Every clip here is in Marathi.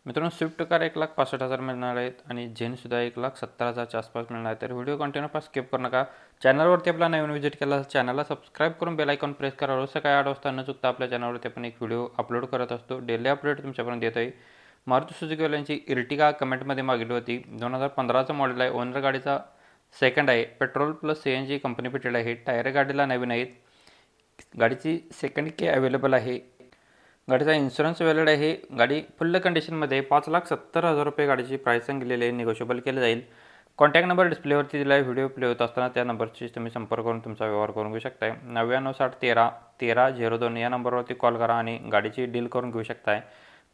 मित्रांनो, स्विफ्ट कार 1,65,000 मिळणार आहेत आणि झेनसुद्धा 1,70,000च्या आसपास मिळणार आहे. तर व्हिडिओ कंटिन्यू पास स्किप करू नका. चॅनलवरती आपला नवीन व्हिजिट केला चॅनलला सबस्क्राईब करून बेल आयकॉन प्रेस करा. रोज सकाळी 8 वाजता न चुकता आपल्या चॅनलवरती आपण एक व्हिडिओ अपलोड करत असतो. डेली अपडेट तुमच्यापर्यंत येत आहे. मारुती सुझुकी वाल्यांची इर्टिगा कमेंटमध्ये मागितली होती. 2015चं मॉडेल आहे. ओनर गाडीचा सेकंड आहे. Petrol plus CNG company fitted आहे. टायर गाडीला नवीन आहेत. गाडीची सेकंड की अवेलेबल आहे. गाडीचा इन्शुरन्स व्हॅलिड आहे. गाडी फुल कंडिशनमध्ये 5,70,000 रुपये गाडीची प्राईस सांगितलेली आहे. निगोशिएबल केले जाईल. कॉन्टॅक्ट नंबर डिस्प्लेवरती दिला आहे. व्हिडिओ प्ले होत असताना त्या नंबरशी तुम्ही संपर्क करून तुमचा व्यवहार करून घेऊ शकताय. 9960131302 या नंबरवरती कॉल करा आणि गाडीची डील करून घेऊ शकताय.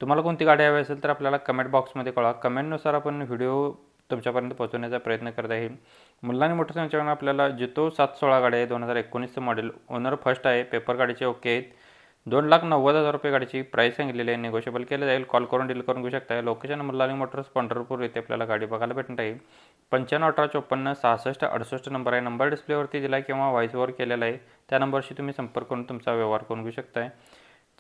तुम्हाला कोणती गाडी हवी असेल तर आपल्याला कमेंट बॉक्समध्ये कळवा. कमेंटनुसार आपण व्हिडिओ तुमच्यापर्यंत पोहोचवण्याचा प्रयत्न करत आहे. मुलांनी मोठं यांच्याकडून आपल्याला जितो 716 गाडी आहे. 2019चं मॉडेल. ओनर फर्स्ट आहे. पेपर गाडीचे ओके आहेत. 2,90,000 रुपये गाडीची प्राईस सांगितलेली आहे. निगोशिएबल केलं जाईल. कॉल करून डील करून घेऊ शकता. लोकेशन मुलानी मोटर्स पंढरपूर येथे आपल्याला गाडी बघायला भेटणार आहे. 9518546668 नंबर आहे. नंबर डिस्प्लेवरती दिला आहे किंवा व्हॉइसवर केलेला आहे. त्या नंबरशी तुम्ही संपर्क करून तुमचा व्यवहार करून घेऊ शकताय.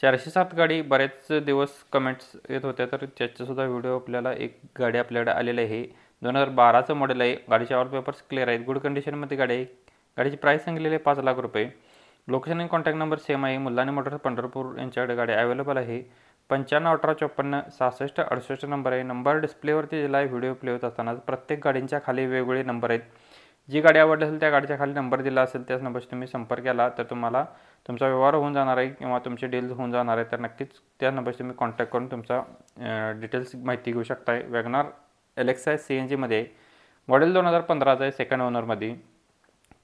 407 गाडी बरेच दिवस कमेंट्स येत होत्या, तर त्याच्यासुद्धा व्हिडिओ आपल्याला एक गाडी आपल्याकडे आलेली आहे. 2012चं मॉडेल आहे. गाडीचे ऑल पेपर्स क्लिअर आहेत. गुड कंडिशनमध्ये गाडी आहे. गाडीची प्राईस सांगितलेली आहे 5,00,000 रुपये. लोकेशन आणि कॉन्टॅक्ट नंबर सेम आहे. मुलानी मोटर्स पंढरपूर यांच्याकडे गाडी अवेलेबल आहे. 9518546668 नंबर आहे. नंबर डिस्प्लेवरती दिला आहे. व्हिडिओ प्ले होत असताना प्रत्येक गाडींच्या खाली वेगवेगळे नंबर आहेत. जी गाडी आवडली असेल त्या गाडीच्या खाली नंबर दिला असेल त्याच नंबरशी तुम्ही संपर्क केला तर तुम्हाला तुमचा व्यवहार होऊन जाणार आहे किंवा तुमची डील होऊन जाणार आहे. तर नक्कीच त्या नंबरशी तुम्ही कॉन्टॅक्ट करून तुमचा डिटेल्स माहिती घेऊ शकताय. वॅगनार एलेक्सा CNGमध्ये मॉडेल 2015चं आहे. सेकंड ओनरमध्ये.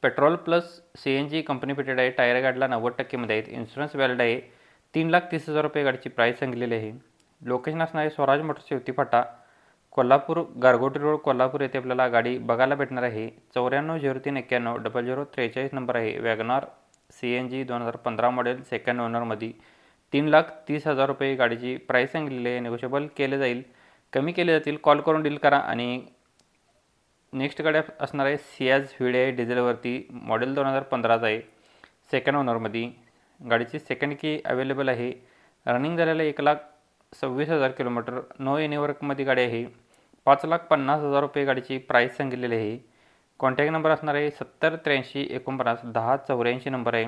Petrol plus CNG company fitted आहे. टायर गाडीला 90%मध्ये आहेत. इन्शुरन्स व्हॅलिड आहे. 3,30,000 रुपये गाडीची प्राईस सांगितलेली आहे. लोकेशन असणार आहे स्वराज मोटर्स युवती फाटा, कोल्हापूर, गारगोटी रोड, कोल्हापूर येथे आपल्याला गाडी बघायला भेटणार आहे. 9403910043 नंबर आहे. वॅगनार CNG 2015 मॉडेल सेकंड ओनरमध्ये. 3,30,000 रुपये गाडीची प्राईस सांगितलेली आहे. निगोशिएबल केले जाईल. कमी केले जातील. कॉल करून डील करा. आणि नेक्स्ट गाडी असणार आहे सियाज व्हिडिओ डिझेलवरती. मॉडेल 2015चा आहे. सेकंड ओनरमध्ये. गाडीची सेकंड की अवेलेबल आहे. रनिंग झालेलं 1,26,000 किलोमीटर. नो एनी वर्कमध्ये गाडी आहे. 5,50,000 रुपये गाडीची प्राईस सांगितलेली आहे. कॉन्टॅक्ट नंबर असणार आहे 7083491084 नंबर आहे.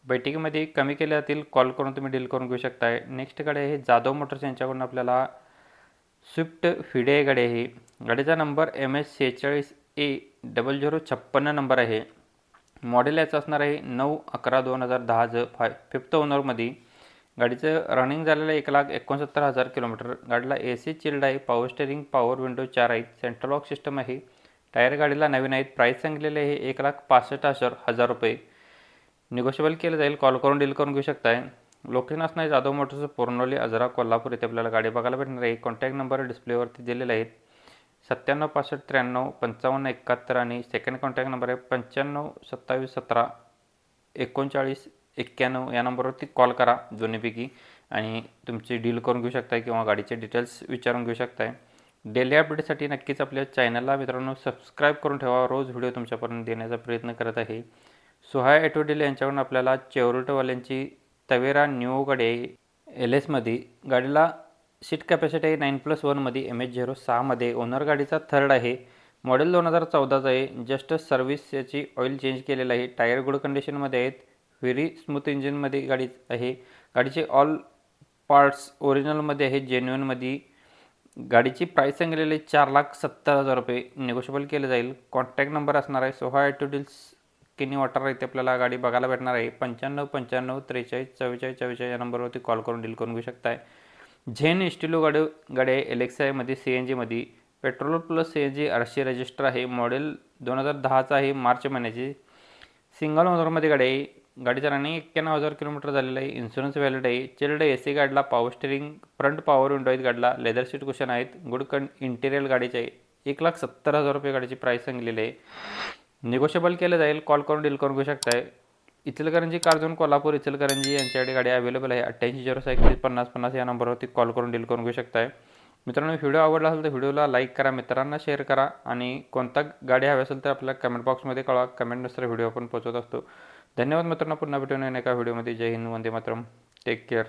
बैठकीमध्ये कमी केले जातील. कॉल करून तुम्ही डील करून घेऊ शकताय. नेक्स्ट गाडी आहे जाधव मोटर्स यांच्याकडून आपल्याला स्विफ्ट फिडे गाडी आहे. गाडीचा नंबर MS46A0056 नंबर आहे. मॉडेल याचं असणार आहे 9/11/2010चं. फिफ्थ ओनरमध्ये. गाडीचं रनिंग झालेलं 1,69,000 किलोमीटर. गाडीला AC चिल्ड आहे. पॉवर स्टेरिंग, पॉवर विंडो 4 आहेत. सेंट्रल लॉक सिस्टम आहे. टायर गाडीला नवीन आहेत. प्राईस सांगितलेले आहे 1,65,000 रुपये. निगोशिएबल केलं जाईल. कॉल करून डील करून घेऊ शकताय. लोकेशन असणार जाधव मोटर्स पोर्नोली आजरा कोल्हापूर येथे आपल्याला गाडी बघायला भेटणार आहे. कॉन्टॅक्ट नंबर डिस्प्लेवरती दिलेले आहेत. 9765935571 आणि सेकंड कॉन्टॅक्ट नंबर आहे 9527173991 या नंबरवरती कॉल करा दोन्हीपैकी आणि तुमची डील करून घेऊ शकताय किंवा गाडीचे डिटेल्स विचारून घेऊ शकताय. डेली अपडेटसाठी नक्कीच आपल्या चॅनलला मित्रांनो सबस्क्राईब करून ठेवा. रोज व्हिडिओ तुमच्यापर्यंत देण्याचा प्रयत्न करत आहे. सुहाय ऑटो डील यांच्याकडून आपल्याला चेवरोलेटवाल्यांची तवेरा न्यू गाडी आहे. LSमध्ये. गाडीला सीट कॅपॅसिटी आहे 9+1मध्ये. MH06मध्ये. ओनर गाडीचा थर्ड आहे. मॉडेल 2014चं आहे. जस्ट सर्व्हिस याची ऑइल चेंज केलेलं आहे. टायर गुड कंडिशनमध्ये आहेत. व्हेरी स्मूथ इंजिनमध्ये गाडी आहे. गाडीचे ऑल पार्ट्स ओरिजिनलमध्ये आहेत. जेन्युनमध्ये. गाडीची प्राईस सांगितलेली आहे 4,70,000 रुपये. निगोशिएबल केलं जाईल. कॉन्टॅक्ट नंबर असणार आहे सुहाय ऑटो डील्स किनी वाटर इथे आपल्याला गाडी बघायला भेटणार आहे. 9595434444 या नंबरवरती कॉल करून डील करून घेऊ शकताय. झेन इस्टिलो गाडी आहे. एलेक्सामध्ये CNGमध्ये. Petrol plus CNG RC register आहे. मॉडेल 2010चा आहे. मार्च महिन्याची. सिंगल ओनरमध्ये गाडी आहे. गाडीचा रनिंग 91,000 किलोमीटर झालेला आहे. इन्शुरन्स व्हॅलिड आहे. चिल्ड AC गाडीला. Power steering, front power window आहेत गाडीला. लेदर सीट कुशन आहेत. गुड इंटिरियर गाडीचे आहे. 1,70,000 रुपये गाडीची प्राईस सांगितलेली आहे. निगोशिएबल केलं जाईल. कॉल करून डील करून घेऊ शकताय. इचलकरंजी कार झोन कोल्हापूर इचलकरंजी यांच्याकडे गाडी अवेलेबल आहे. 88065050 या नंबरवरती कॉल करून डील करून घेऊ शकताय. मित्रांनो, व्हिडिओ आवडला असेल तर व्हिडिओला लाईक करा, मित्रांना शेअर करा आणि कोणता गाडी हवी असेल तर आपल्याला कमेंट बॉक्समध्ये कळवा. कमेंटनुसार व्हिडिओ आपण पोहोचवत असतो. धन्यवाद मित्रांनो. पुन्हा भेटून एका व्हिडिओमध्ये. जय हिंद, वंदे मातरम. Take care.